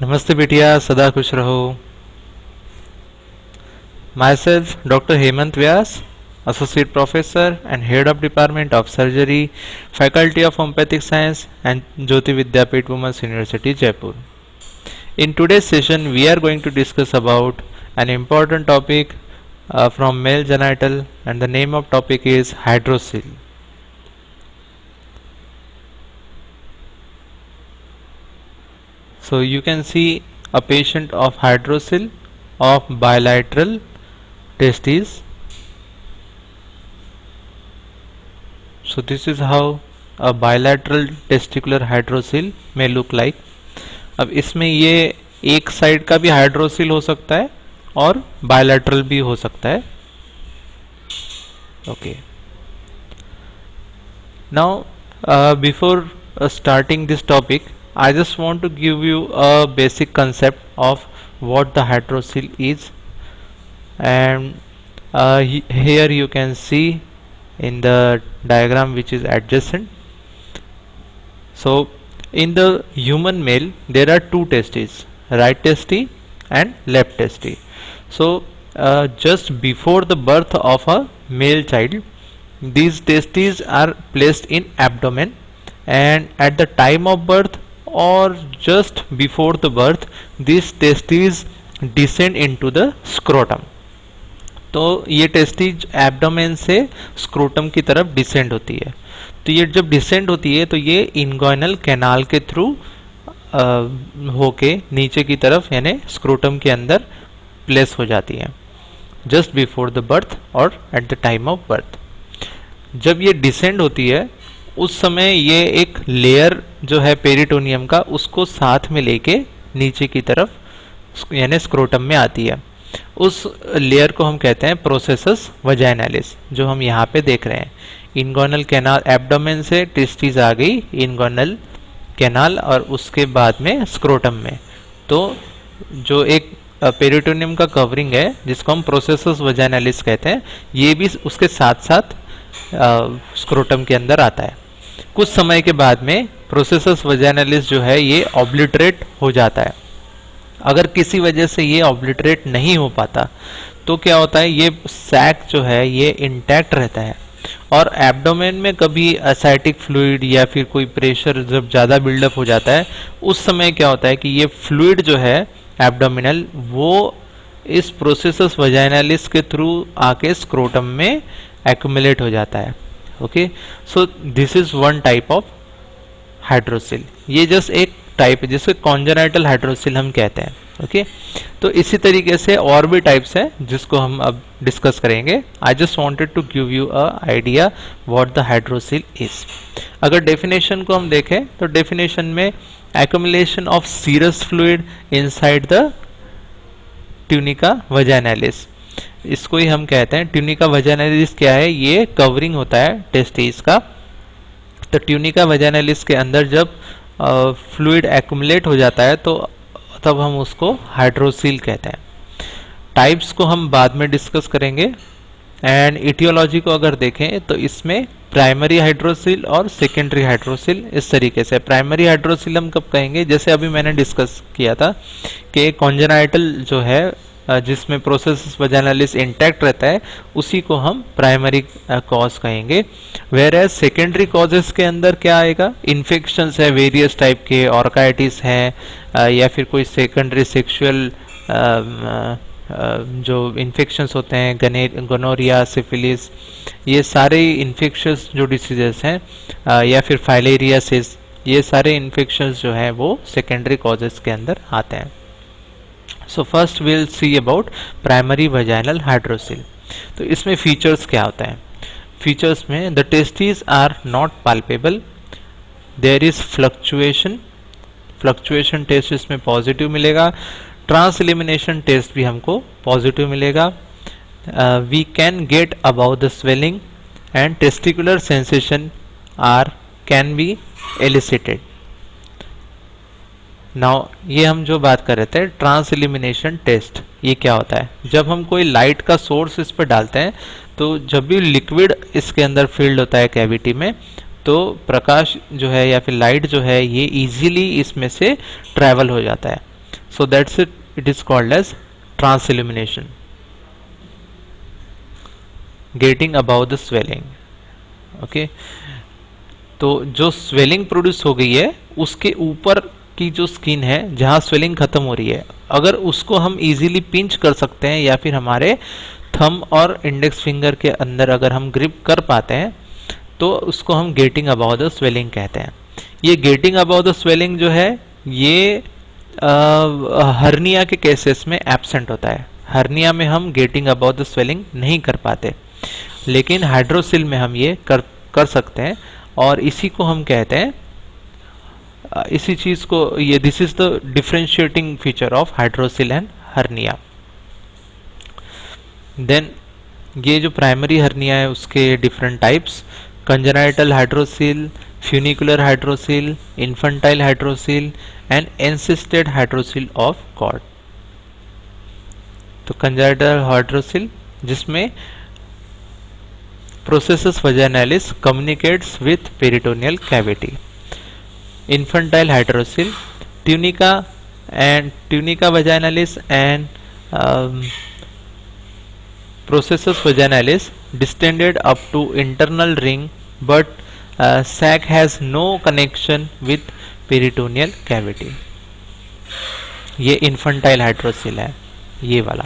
नमस्ते बिटिया, सदा खुश रहो। My self doctor Hemant Vyas, Associate Professor and Head of Department of Surgery, Faculty of Homeopathic Science and Jyoti Vidyapeeth Women's University, Jaipur. In today's session, we are going to discuss about an important topic from male genital, and the name of topic is hydrocele. So you can see a patient of hydrocele of bilateral testes. So this is how a bilateral testicular hydrocele may look like. अब इसमें ये एक side का भी hydroxyl हो सकता है और बायलैटरल भी हो सकता है. Okay, now before starting this topic, I just want to give you a basic concept of what the hydrocele is, and here you can see in the diagram which is adjacent. So in the human male there are two testes, right testis and left testis. So just before the birth of a male child, these testes are placed in abdomen, and at the time of birth or just before the birth, these testes descend into the scrotum. तो ये testes abdomen से scrotum की तरफ descend होती है. तो ये जब डिसेंड होती है तो ये इनगोइनल कैनाल के थ्रू होके नीचे की तरफ यानी स्क्रोटम के अंदर प्लेस हो जाती है जस्ट बिफोर द बर्थ और at the time of birth. जब ये डिसेंड होती है उस समय ये एक लेयर जो है पेरिटोनियम का उसको साथ में लेके नीचे की तरफ यानी स्क्रोटम में आती है. उस लेयर को हम कहते हैं प्रोसेसस वजाइनालिस, जो हम यहाँ पे देख रहे हैं. इनगोनल कैनाल एब्डोमेन से टेस्टिस आ गई इनगोनल कैनाल और उसके बाद में स्क्रोटम में. तो जो एक पेरिटोनियम का कवरिंग है जिसको हम प्रोसेसस वजाइनालिस कहते हैं, ये भी उसके साथ साथ स्क्रोटम के अंदर आता है. कुछ समय के बाद में प्रोसेसस वजाइनालिस जो है ये ऑब्लिटरेट हो जाता है. अगर किसी वजह से ये ऑब्लिटरेट नहीं हो पाता तो क्या होता है, ये सैक जो है ये इंटैक्ट रहता है और एब्डोमेन में कभी एसाइटिक फ्लूइड या फिर कोई प्रेशर जब ज़्यादा बिल्डअप हो जाता है उस समय क्या होता है कि ये फ्लूइड जो है एब्डोमिनल वो इस प्रोसेसस वजाइनालिस के थ्रू आके स्क्रोटम में एक्यूमुलेट हो जाता है. Okay, so this is one type of hydrocele. ये जस्ट एक टाइप है जिसको कॉन्जेनाइटल हाइड्रोसिल हम कहते हैं. ओके, तो इसी तरीके से और भी टाइप्स हैं जिसको हम अब डिस्कस करेंगे. I just wanted to give you a idea what the hydrocele is. अगर डेफिनेशन को हम देखें तो डेफिनेशन में accumulation of serous fluid inside the tunica vaginalis, इसको ही हम कहते हैं. ट्यूनिका वजाइनालिस क्या है, ये कवरिंग होता है टेस्टिस का. तो ट्यूनिका वजाइनालिस के अंदर जब फ्लूइड एक्यूमुलेट हो जाता है तो तब हम उसको हाइड्रोसिल कहते हैं. टाइप्स को हम बाद में डिस्कस करेंगे. एंड इटियोलॉजी को अगर देखें तो इसमें प्राइमरी हाइड्रोसिल और सेकेंडरी हाइड्रोसिल इस तरीके से. प्राइमरी हाइड्रोसिल हम कब कहेंगे, जैसे अभी मैंने डिस्कस किया था कि कॉन्जेनाइटल जो है जिसमें प्रोसेसस वजाइनालिस इंटैक्ट रहता है उसी को हम प्राइमरी कॉज कहेंगे. वेयर एज सेकेंडरी कॉजेस के अंदर क्या आएगा, इन्फेक्शंस है वेरियस टाइप के, ऑर्काइटिस है या फिर कोई सेकेंडरी सेक्सुअल जो इन्फेक्शंस होते हैं, गोनोरिया, सिफिलिस, ये सारे इन्फेक्शंस जो डिसीजेस हैं या फिर फाइलेरियासिस, ये सारे इन्फेक्शंस जो हैं वो सेकेंडरी कॉजेस के अंदर आते हैं. So first will see about primary vaginal hydrocele. तो इसमें फीचर्स क्या होता है. फीचर्स में the testis are not palpable, there is fluctuation test इसमें पॉजिटिव मिलेगा. ट्रांस एलिमिनेशन टेस्ट भी हमको पॉजिटिव मिलेगा. We can get about the swelling and testicular sensation are can be elicited. Now ये हम जो बात कर रहे थे ट्रांस एलिमिनेशन टेस्ट, ये क्या होता है, जब हम कोई लाइट का सोर्स इस पर डालते हैं तो जब भी लिक्विड इसके अंदर फील्ड होता है कैविटी में तो प्रकाश जो है या फिर लाइट जो है ये इजीली इसमें से ट्रैवल हो जाता है. So that's it. It is called as transillumination, getting above the swelling. Okay, तो जो स्वेलिंग प्रोड्यूस हो गई है उसके ऊपर की जो स्किन है जहां स्वेलिंग खत्म हो रही है, अगर उसको हम इजीली पिंच कर सकते हैं या फिर हमारे थंब और इंडेक्स फिंगर के अंदर अगर हम ग्रिप कर पाते हैं तो उसको हम गेटिंग अबाउ द स्वेलिंग कहते हैं। ये गेटिंग अबाउ द स्वेलिंग जो है ये हर्निया के केसेस में एब्सेंट होता है। हर्निया में हम गेटिंग अबाउ द स्वेलिंग नहीं कर पाते, लेकिन हाइड्रोसिल में हम ये कर सकते हैं और इसी को हम कहते हैं, इसी चीज को ये this is the differentiating feature of hydrocele and hernia. Then ये जो प्राइमरी हर्निया है उसके different types, congenital hydrocele, funicular hydrocele, infantile hydrocele and encysted hydrocele of cord. तो कंजेनाइटल हाइड्रोसिल जिसमें processus vaginalis communicates with peritoneal cavity. Infantile hydrocele, tunica vaginalis and processus vaginalis distended up to internal ring, but sac has no connection with peritoneal cavity. ये infantile hydrocele है, ये वाला।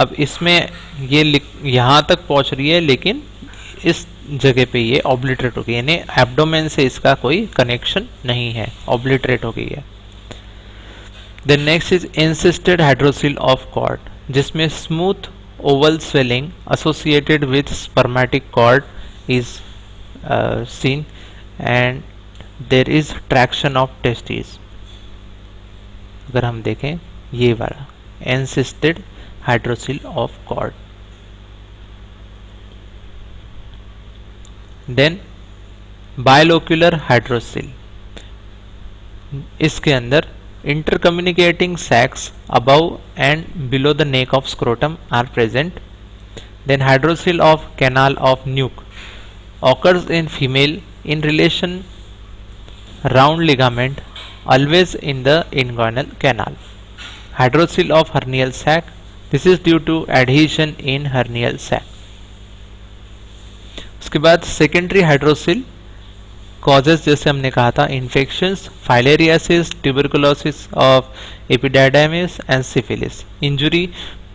अब इसमें ये यहाँ तक पहुँच रही है लेकिन इस जगह पे ये ऑब्लिटरेट हो गई, यानी एब्डोमेन से इसका कोई कनेक्शन नहीं है, ऑब्लिटरेट हो गई है। The next is encysted hydrocele of cord, जिसमें smooth oval swelling associated with spermatic cord is seen and there is traction of testis. अगर हम देखें ये वाला encysted hydrocele of cord. Then bilocular hydrocele, इसके अंदर intercommunicating sacs above and below the neck of scrotum are present. Then hydrocele of canal of nuke occurs in female in relation round ligament always in the inguinal canal. Hydrocele of hernial sac, this is due to adhesion in hernial sac. उसके बाद secondary hydroxyl causes जैसे हमने कहा था infections, filariasis, tuberculosis of epididymis and syphilis, injury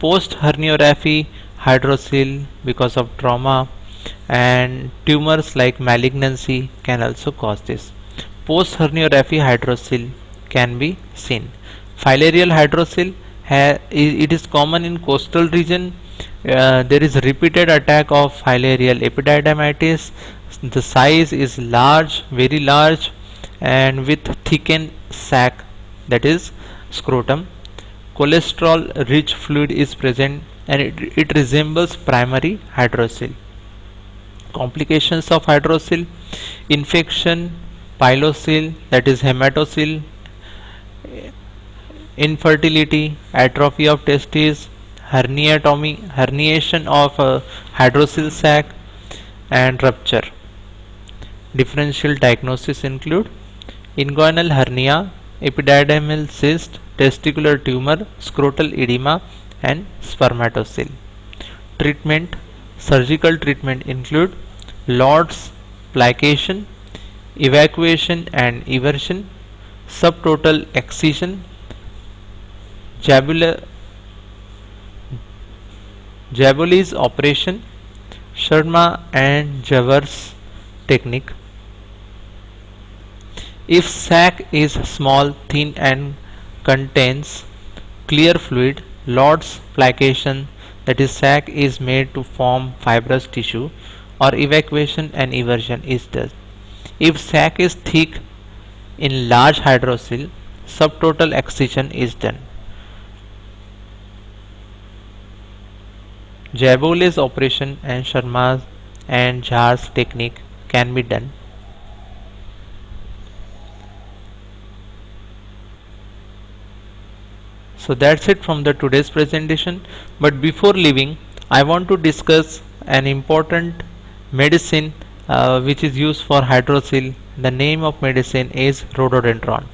post herniography hydrocele because of trauma and tumors like malignancy can also cause this. Post herniography hydrocele can be seen. Filarial hydrocele it is common in coastal region. There is repeated attack of filarial epididymitis. The size is large, very large, and with thickened sac, that is scrotum. Cholesterol rich fluid is present and it resembles primary hydrocele. Complications of hydrocele: infection, pilocele, that is hematocele, infertility, atrophy of testes, herniatomy, herniation of hydrocele sac, and rupture. Differential diagnosis include inguinal hernia, epididymal cyst, testicular tumor, scrotal edema, and spermatocele. Treatment: surgical treatment include Lord's plication, evacuation and eversion, subtotal excision, Jabolis operation, Sharma and Javers technique. If sac is small, thin and contains clear fluid, Lord's plication, that is sac is made to form fibrous tissue, or evacuation and eversion is done. If sac is thick in large hydrocele, subtotal excision is done. Jabolis operation and Sharma's and Jhar's technique can be done. So that's it from the today's presentation. But before leaving, I want to discuss an important medicine which is used for hydrocele. The name of medicine is rhododendron.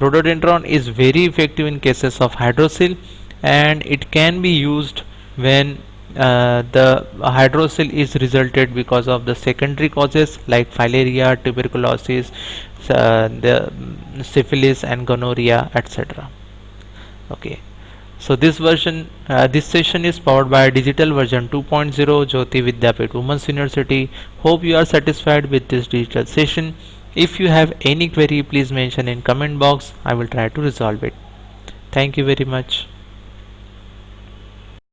Rhododendron is very effective in cases of hydrocele, and it can be used when the hydrocele is resulted because of the secondary causes like filaria, tuberculosis, the syphilis and gonorrhea, etc. Okay, so this session is powered by digital version 2.0 Jyoti Vidyapit Women's University. Hope you are satisfied with this digital session. If you have any query, please mention in comment box. I will try to resolve it. Thank you very much.